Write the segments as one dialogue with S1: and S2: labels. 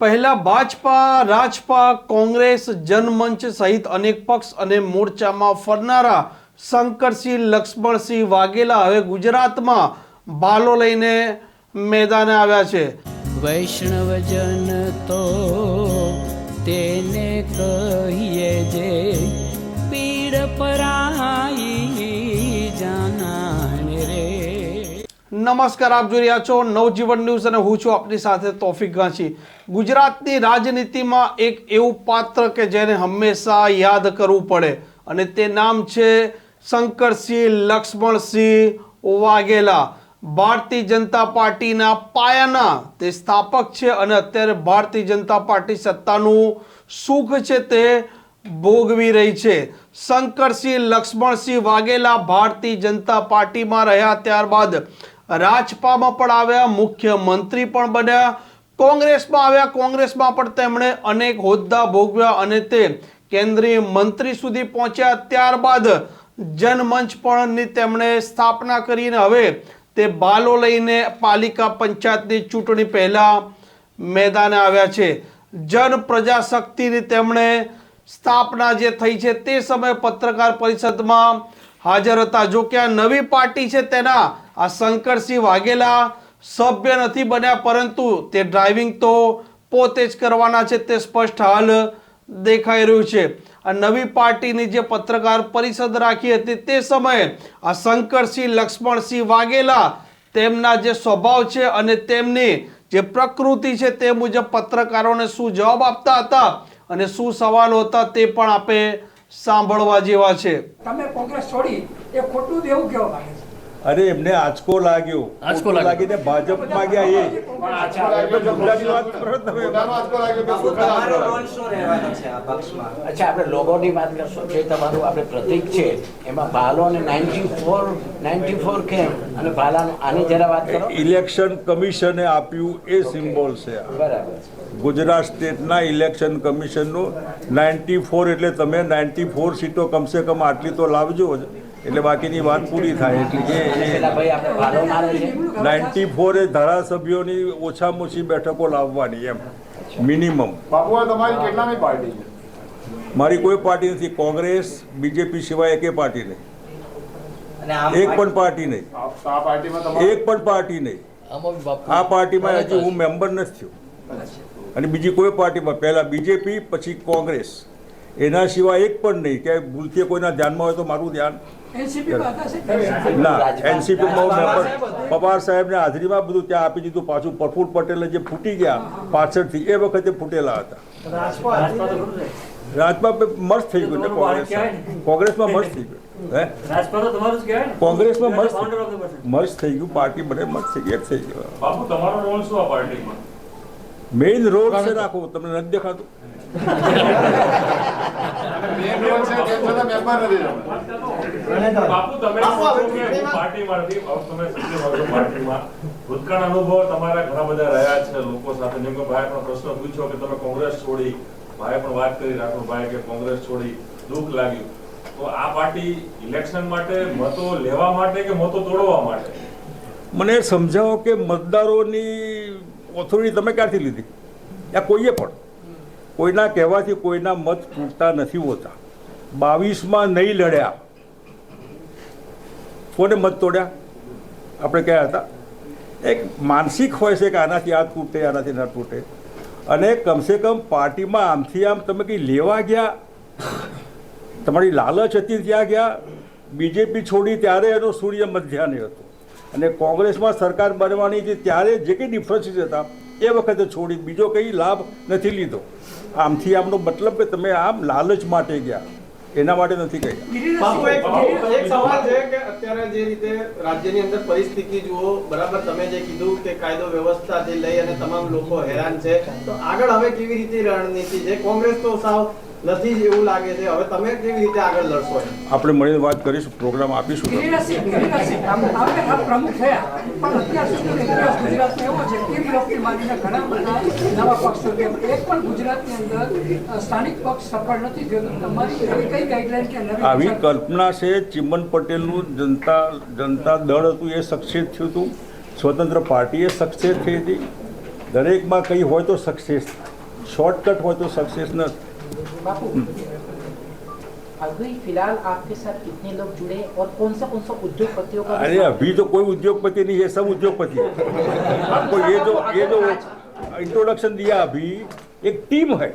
S1: પહેલા ભાજપા, રાજપા, કોંગ્રેસ, જનમંચ સહિત અનેક પક્ષ અને મોરચામાં ફરનારા શંકરસિંહ લક્ષ્મણસિંહ વાઘેલા હવે ગુજરાતમાં ભાલો લઈને મેદાને આવ્યા છે.
S2: વૈષ્ણવજન તો તેને કહીએ જે પીડ પરાઈ જાનાને રે.
S1: નમસ્કાર, આપ જોઈ રહ્યા છો નવજીવન ન્યૂઝ અને હું છું આપની સાથે તોફિક ગાંચી. ગુજરાતની રાજનીતિમાં એક એવું પાત્ર કે જેને હંમેશા યાદ કરવું પડે અને તે નામ છે શંકરસિંહ લક્ષ્મણસિંહ વાઘેલા. ભારતીય જનતા પાર્ટીના પાયાના તે સ્થાપક છે અને અત્યારે ભારતીય જનતા પાર્ટી સત્તાનું સુખ છે તે ભોગવી રહી છે. શંકરસિંહ લક્ષ્મણસિંહ વાઘેલા ભારતીય જનતા પાર્ટીમાં રહ્યા, ત્યારબાદ રાજપામાં પણ આવ્યા, મુખ્યમંત્રી પણ બન્યા, કોંગ્રેસમાં આવ્યા, કોંગ્રેસમાં પણ તેમણે અનેક હોદ્દા ભોગવ્યા અને તે કેન્દ્રીય મંત્રી સુધી પહોંચ્યા. ત્યારબાદ જનમંચ પણ તેમણે સ્થાપના કરીને હવે તે બાલો લઈને પાલિકા પંચાયતની ચૂંટણી પહેલા મેદાને આવ્યા છે. જન પ્રજાશક્તિની તેમણે સ્થાપના જે થઈ છે તે સમયે પત્રકાર પરિષદમાં હાજર હતા. જો કે આ નવી પાર્ટી છે તેના આ શંકરસિંહ વાઘેલા સભ્ય નથી બન્યા, પરંતુ તે ડ્રાઇવિંગ તો પોતે જ કરવાના છે તે સ્પષ્ટ હાલ દેખાઈ રહ્યું છે. આ નવી પાર્ટીની જે પત્રકાર પરિષદ રાખી હતી તે સમયે આ શંકરસિંહ લક્ષ્મણસિંહ વાઘેલા તેમના જે સ્વભાવ છે અને તેમની જે પ્રકૃતિ છે તે મુજબ પત્રકારોને શું જવાબ આપતા હતા અને શું સવાલો હતા તે પણ આપે સાંભળવા જેવા છે.
S3: તમે કોંગ્રેસ છોડી એ ખોટું જ એવું કહેવા માંગે છે.
S4: અરે એમને આંચકો લાગ્યો, આંચકો લાગીને ભાજપમાં ગયા. એ
S5: અચ્છા, આપણે લોગોની વાત કરશો, જે તમારું આપણે પ્રતીક છે એમાં ભાલો અને 94 કેમ અને ભાલાનું આની જરા વાત કરો.
S4: ઇલેક્શન કમિશને આપ્યું એ સિમ્બોલ છે.
S5: બરાબર.
S4: ગુજરાત સ્ટેટના ઇલેક્શન કમિશનનું 94 એટલે તમે 94 સીટો કમસે કમ આટલી તો લાવજો જ, એટલે બાકીની વાત પૂરી થાય. એટલે
S5: ભાઈ આપણે ભાલો મારે છે
S4: 94 એ ધારાસભ્યોની ઓછામાં ઓછી બેઠકો લાવવાની એમ મિનિમમ.
S6: તમારી કેટલાની પાર્ટી છે?
S4: મારી કોઈ પાર્ટી નથી. કોંગ્રેસ, બીજેપી સિવાય એકે પાર્ટી નહીં, એક પણ પાર્ટી નહીં, એક પણ પાર્ટી નહીં. આ પાર્ટીમાં હજી હું મેમ્બર નથી થયો અને બીજી કોઈ પાર્ટીમાં પહેલા બીજેપી પછી કોંગ્રેસ, એના સિવાય એક પણ નહીં. કે ભૂલથી કોઈના ધ્યાનમાં હોય તો મારું ધ્યાન ના. એનસીપીમાં પવાર સાહેબને હાજરીમાં બધું ત્યાં આપી દીધું. પાછું પ્રફુલ્લ પટેલે જે ફૂટી ગયા પાછળથી એ વખતે ફૂટેલા હતા. રાજમાં મસ્ત થઈ ગયું ને કોંગ્રેસમાં મસ્ત થઈ ગયું. કોંગ્રેસમાં મસ્ત થઈ ગયું. પાર્ટી બને મસ્ત થઈ ગઈ, એક થઈ ગયું. મેઇન રોલ છે રાખો, તમને નથી દેખાતું?
S6: ભૂતકાળ અનુભવ તમારા ઘણા બધા રહ્યા છે લોકો સાથે. જેમ કે ભાઈ પણ પ્રશ્ન પૂછ્યો કે તમે કોંગ્રેસ છોડી, ભાઈ પણ વાત કરી રાઠોડભાઈ કે કોંગ્રેસ છોડી દુઃખ લાગ્યું. તો આ પાર્ટી ઇલેક્શન માટે મતો લેવા માટે કે મતો તોડવા માટે?
S4: મને સમજાવો કે મતદારોની ઓથોરિટી તમે ક્યાંથી લીધી? યા કોઈએ પણ કોઈના કહેવાથી કોઈના મત તૂટતા નથી હોતા. 22માં નહીં લડ્યા, કોને મત તોડ્યા? આપણે ક્યાં હતા? એક માનસિક હોય છે કે આનાથી આ તૂટે, આનાથી ના તૂટે. અને કમસે કમ પાર્ટીમાં આમથી આમ તમે કંઈ લેવા ગયા, તમારી લાલચ હતી ત્યાં ગયા. બીજેપી છોડી ત્યારે એનો સૂર્ય મધ્યાને હતો અને કોંગ્રેસમાં સરકાર બનવાની હતી ત્યારે જે કંઈ ડિફરન્સીસ હતા એ વખતે છોડી, બીજો કંઈ લાભ નથી લીધો. આમથી આમનો મતલબ કે તમે આમ લાલચ માટે ગયા, એના માટે નથી કહ્યા.
S1: એક સવાલ છે કે અત્યારે જે રીતે રાજ્યની અંદર પરિસ્થિતિ જુઓ, બરાબર, તમે જે કીધું કે કાયદો વ્યવસ્થાથી લઈ અને તમામ લોકો હેરાન છે, તો આગળ હવે કેવી રીતે રણનીતિ છે? કોંગ્રેસ તો સાવ નથી જ એવું લાગે છે. હવે તમે કેવી રીતે આગળ લડશો?
S4: આપણે મળીને વાત કરીશું, પ્રોગ્રામ આપીશું.
S3: પ્રમુખ થયા પણ અત્યાર સુધી ઇતિહાસ ગુજરાતમાં એવો છે કે વખતે માંડીને ઘણા બધા નવા પક્ષો એક પણ ગુજરાતની અંદર સ્થાનિક પક્ષ સફળ નથી થયો. તમારી એવી કઈ ગાઈડલાઈન કે
S4: આવી કલ્પના છે? ચિમન પટેલનું જનતા દળ હતું એ સક્સેસ થયું હતું, સ્વતંત્ર પાર્ટી એ સક્સેસ થઈ હતી, દરેકમાં કંઈ હોય તો સક્સેસ થાય, શોર્ટકટ હોય તો સક્સેસ ન થાય.
S7: बापू अभी फिलहाल आपके साथ कितने लोग जुड़े और कौन सा उद्योगपतियों का
S4: अरे अभी तो कोई उद्योगपति नहीं है, सब उद्योगपति है. आपको ये जो इंट्रोडक्शन दिया, अभी एक टीम है.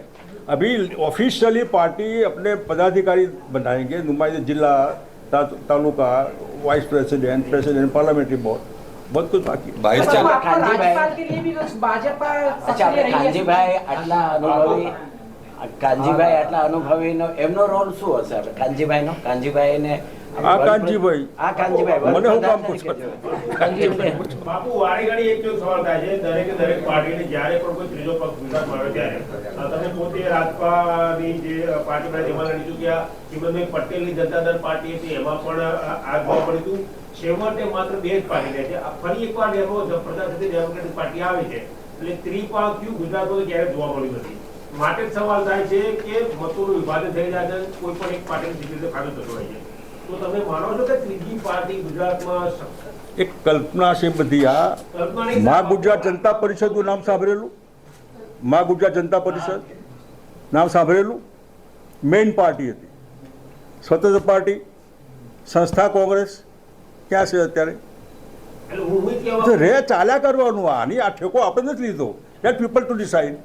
S4: अभी ऑफिशियली पार्टी अपने पदाधिकारी बनाएंगे, नुमाइंदे जिला, taluka, vice president, parliamentary board, बहुत कुछ बाकी.
S7: राज्यपाल के लिए भी भाजपा
S5: અચ્છા, આપણે કાનજીભાઈ આટલા અનુભવી એમનો રોલ શું હશે? આપણે કાનજીભાઈને
S4: આ કાનજીભાઈ મને હું કામ પૂછો?
S8: બાપુ વારી ઘડી એક જો સવાલ થાય છે, દરેક પાર્ટીને જ્યારે પણ કોઈ ત્રીજો પક્ષ ગુજરાતમાં આવે ત્યારે તમે પોતે રાજપાની જે પાર્ટી માં જેમાં લડી ચૂક્યા, ચિમનભાઈ પટેલની જનતા દળ પાર્ટી હતી, એમાં પણ આ જોવા પડ્યું હતું. છેવટે માત્ર બે જ પાર્ટી રહે છે. ફરી એકવાર પ્રજાસત્તાક ડેમોક્રેટિક પાર્ટી આવે છે, એટલે ત્રિપાંખિયું ગુજરાતમાં ક્યારે જોવા મળ્યું નથી. માટે જ સવાલ થાય છે કે મતોનું વિભાજન થઈ જાય છે, કોઈ પણ એક પાર્ટીને સીધી રીતે ફાયદો થતો હોય છે. તો તમે માનો છો કે ત્રીજી પાર્ટી ગુજરાતમાં
S4: એક કલ્પના છે બધી. આ મા ગુજરાત જનતા પરિષદનું નામ સાંભળેલું? મા ગુજરાત જનતા પરિષદ નામ સાંભળેલું? મેઇન પાર્ટી હતી, સ્વતંત્ર પાર્ટી, સંસ્થા કોંગ્રેસ ક્યાં છે અત્યારે?
S8: એટલે હું જ કહેવા
S4: રે ચાલ્યા કરવાનું. આની આ ઠેકો આપણે નથી લીધો. Let people to decide.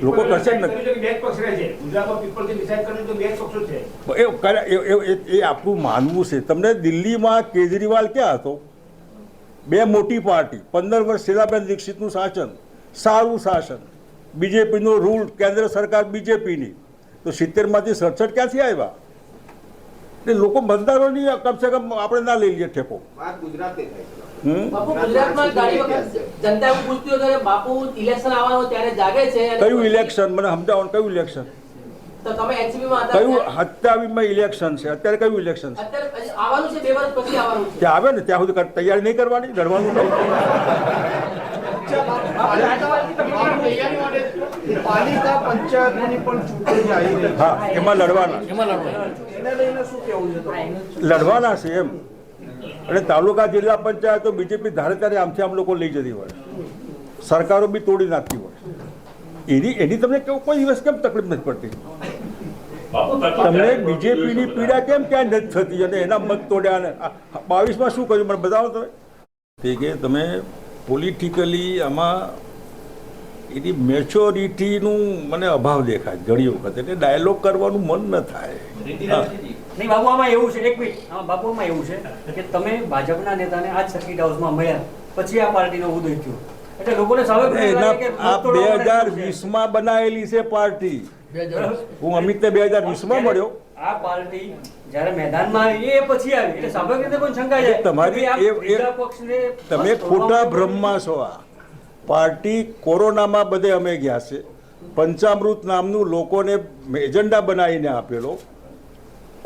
S4: લોકો કરશે જ નથી.
S8: બે જ પક્ષ રહે છે ગુજરાતમાં. પીપલ જે ડિસાઇડ કર્યું તો બે જ પક્ષો છે.
S4: એ આપણું માનવું છે. તમને દિલ્હીમાં કેજરીવાલ ક્યાં હતો? બે મોટી પાર્ટી, 15 વર્ષ શીલાબેન દીક્ષિતનું શાસન, સારું શાસન, બીજેપીનો રૂલ, કેન્દ્ર સરકાર બીજેપીની, તો 70માંથી 67 ક્યાંથી આવ્યા? એટલે લોકો મતદારોની કમસે કમ આપણે ના લઈ લઈએ ઠેકો.
S7: બાપુ ગુજરાતમાં ઘણી વખત જનતા એવું પૂછતી હોય કે બાપુ ઇલેક્શન આવવાનું ત્યારે જાગે છે.
S4: કયું ઇલેક્શન મને સમજાવો? કયું ઇલેક્શન?
S7: તો તમે એચપી માં હતા,
S4: કયું 27માં ઇલેક્શન છે? અત્યારે કયું ઇલેક્શન છે?
S7: અત્યારે આવવાનું છે, 2 વર્ષ પછી આવવાનું છે.
S4: ત્યાં આવે ને ત્યાં સુધી તૈયારી નહીં કરવાની, લડવાનું નહીં.
S1: પાલિકા પંચાયતની પણ ચૂંટણી આવી રહી છે.
S4: હા, એમાં લડવાના
S1: એને લઈને શું કહેવું છે તમારું?
S4: લડવાના છે એમ. અને તાલુકા જિલ્લા પંચાયતો બીજેપી ધારે ત્યારે આમથી આમ લોકો લઈ જતી હોય, સરકારો બી તોડી નાખતી હોય. એની તમને કોઈ દિવસ કેમ તકલીફ નથી પડતી? તમને બીજેપીની પીડા કેમ ક્યાં નથી થતી? અને એના મત તોડ્યા ને 22માં શું કર્યું મને બતાવો તમે. તે કે તમે પોલિટિકલી આમાં એની મેચ્યોરિટીનું મને અભાવ દેખાય ઘણી વખત. એટલે ડાયલોગ કરવાનું મન ન થાય.
S9: નહીં બાબુ, આમાં એવું છે, એક મિનિટ, બાબુ આમાં એવું છે કે તમે ભાજપના નેતાને આ સર્કિટ હાઉસમાં મળ્યા પછી આ પાર્ટીનો ઉદય થયો, એટલે લોકોને
S4: આ 2020માં બનાવેલી છે પાર્ટી. હું અમિતને 2020માં મળ્યો.
S9: આ પાર્ટી જ્યારે મેદાનમાં આવી એ પછી આવી, એટલે સ્વાભાવિક રીતે કોઈ શંકા જાય
S4: તમે ખોટા ભ્રમમાં છો. આ પાર્ટી કોરોનામાં બધે અમે ગયા છે. પંચામૃત નામનું લોકોને એજન્ડા બનાવીને આપેલો.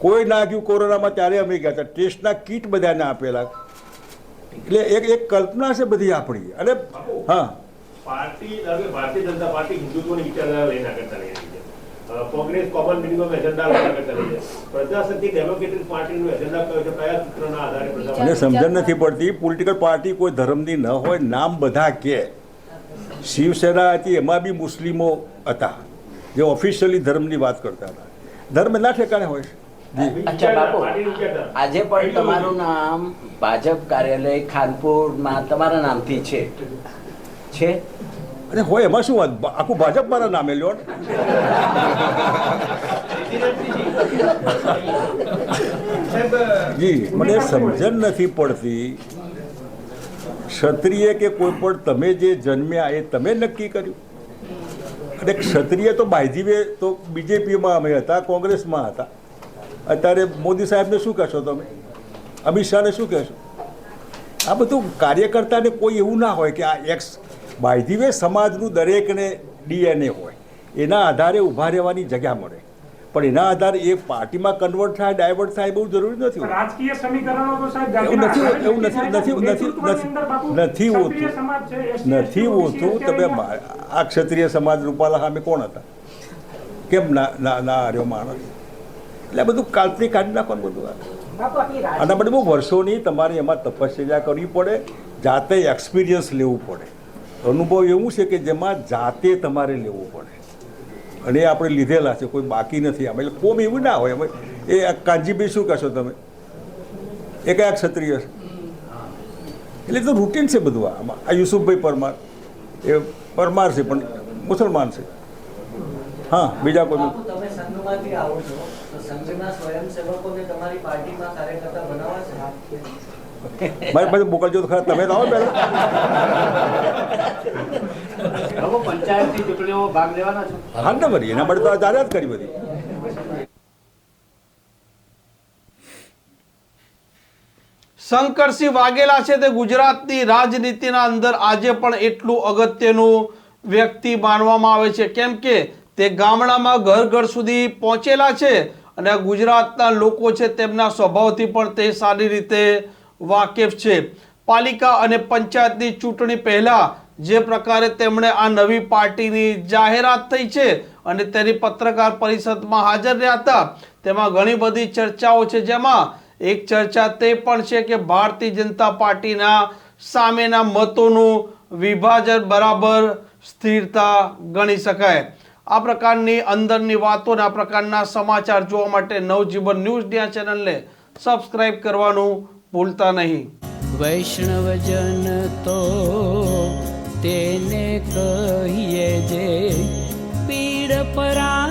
S4: કોઈ ના ગયું કોરોનામાં ત્યારે અમે ગયા હતા. ટેસ્ટના કીટ બધાને આપેલા. એટલે એક કલ્પના છે બધી આપણી. અને હા,
S8: પાર્ટી ભારતીય જનતા પાર્ટી હિન્દુત્વની વિચારધારા લઈને આગળ ચાલી રહી છે. કોંગ્રેસ કોમન મિનિમમ એજન્ડા લઈને આગળ ચાલી છે. પ્રજાસત્તાક ડેમોક્રેટિક પાર્ટીનો એજન્ડા કયો છે? કયા સૂત્રના આધારે
S4: મને સમજણ નથી પડતી. પોલિટિકલ પાર્ટી કોઈ ધર્મની ન હોય, નામ બધા કે. શિવસેના હતી, એમાં બી મુસ્લિમો હતા જે ઓફિશિયલી ધર્મની વાત કરતા હતા. ધર્મ ના ઠેકાણે હોય છે.
S5: અચ્છા બાપુ, આજે પણ તમારું નામ ભાજપ કાર્યાલય ખાનપુરમાં તમારા નામથી છે?
S4: અરે હોય એમાં શું વાત? આખું ભાજપ મારા નામે લ્યો ને. જી, મને સમજણ નથી પડતી. ક્ષત્રિય કે કોઈ પણ તમે જે જન્મ્યા એ તમે નક્કી કર્યું. અને ક્ષત્રિય તો બાયધીવે તો બીજેપીમાં અમે હતા, કોંગ્રેસમાં હતા. અત્યારે મોદી સાહેબને શું કહેશો તમે? અમિત શાહને શું કહેશો? આ બધું કાર્યકર્તાને કોઈ એવું ના હોય કે આ એક્સ બાયધીવે સમાજનું દરેકને ડીએનએ હોય, એના આધારે ઊભા રહેવાની જગ્યા મળે. પણ એના આધારે એ પાર્ટીમાં કન્વર્ટ થાય, ડાયવર્ટ થાય બહુ જરૂરી નથી.
S9: રાજકીય સમીકરણો તો સાહેબ
S4: નથી હોતું. તમે આ ક્ષત્રિય સમાજ રૂપાલા સામે કોણ હતા? કેમ ના હાર્યો માણસ? એટલે બધું કાલ્પનિક કાઢી નાખવાનું બધું. આના માટે બહુ વર્ષોની તમારે એમાં તપશ્ચર્યા કરવી પડે, જાતે એક્સપિરિયન્સ લેવું પડે. અનુભવ એવું છે કે જેમાં જાતે તમારે લેવો પડે અને એ આપણે લીધેલા છે, કોઈ બાકી નથી આમાં. એટલે કોમ એવું ના હોય. એ કાનજીભાઈ શું કહેશો તમે? એ કયા ક્ષત્રિય છે? એટલે તો રૂટીન છે બધું આમાં. આ યુસુફભાઈ પરમાર એ પરમાર છે પણ મુસલમાન છે. હા, બીજા કોઈ
S10: તમે સંઘમાંથી આવો છો તો સંઘના સ્વયંસેવકોને તમારી પાર્ટીમાં કાર્યકર્તા બનાવવા છે?
S4: મારી પાસે મોકલજો તો ખરા, તમે તો આવો પહેલાં.
S5: પંચાયતની ચૂંટણીઓમાં ભાગ લેવાના છો?
S4: હા ને બધી એના માટે તો જાહેરાત કરી બધી.
S1: શંકરસિંહ વાઘેલા છે તે ગુજરાતની રાજનીતિના અંદર આજે પણ એટલું અગત્યનું વ્યક્તિ માનવામાં આવે છે, કેમ કે તે ગામડામાં ઘર ઘર સુધી પહોંચેલા છે અને આ ગુજરાતના લોકો છે તેમના સ્વભાવથી પણ તે સારી રીતે વાકેફ છે. પાલિકા અને પંચાયતની ચૂંટણી પહેલા જે પ્રકારે તેમણે આ નવી પાર્ટીની જાહેરાત થઈ છે અને તેની પત્રકાર પરિષદમાં હાજર રહ્યા હતા, તેમાં ઘણી બધી ચર્ચાઓ છે, જેમાં એક ચર્ચા તે પણ છે કે ભારતીય જનતા પાર્ટીના સામેના મતોનું વિભાજન બરાબર સ્થિરતા ગણી શકાય. આ પ્રકારની અંદરની વાતો અને આ પ્રકારના સમાચાર જોવા માટે નવજીવન ન્યૂઝ ચેનલને સબસ્ક્રાઇબ કરવાનું ભૂલતા નહીં.
S2: વૈષ્ણવજન તો તેને કહીએ જે પીડ પરા